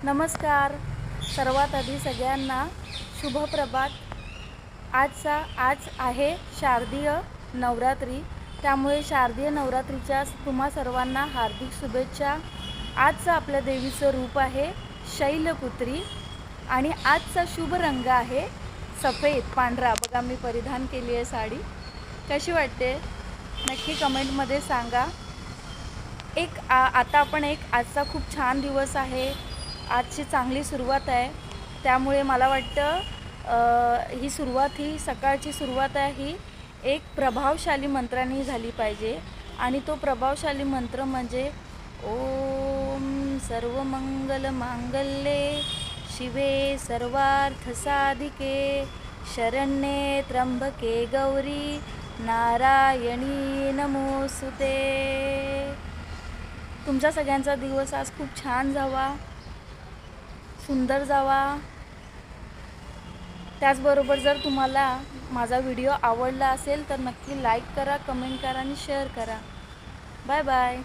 नमस्कार. सर्वात आधी सगळ्यांना शुभ प्रभात. आज आहे शारदीय नवरात्री, त्यामुळे शारदीय नवरात्रीच्या तुम्हा सर्वांना हार्दिक शुभेच्छा. आजचं आपल्या देवीचं रूप आहे शैलपुत्री आणि आजचा शुभ रंग आहे सफेद पांढरा. बघा मी परिधान केली आहे साडी. कशी वाटते नक्की कमेंटमध्ये सांगा. आता आपण आजचा खूप छान दिवस आहे, आजची चांगली सुरुवात आहे. त्यामुळे मला वाटतं ही सकाळची सुरुवात आहे ही एक प्रभावशाली मंत्राने झाली पाहिजे. आणि तो प्रभावशाली मंत्र म्हणजे ओम सर्वमंगल मांगल्ये शिवे सर्वार्थ साधिके शरण्ये त्र्यंबके गौरी नारायणी नमोस्तुते. तुमचा सगळ्यांचा दिवस आज खूप छान जावा, सुंदर जावा. त्याचबरोबर जर तुम्हाला माझा व्हिडिओ आवडला असेल तर नक्की लाईक करा, कमेंट करा आणि शेअर करा. Bye bye.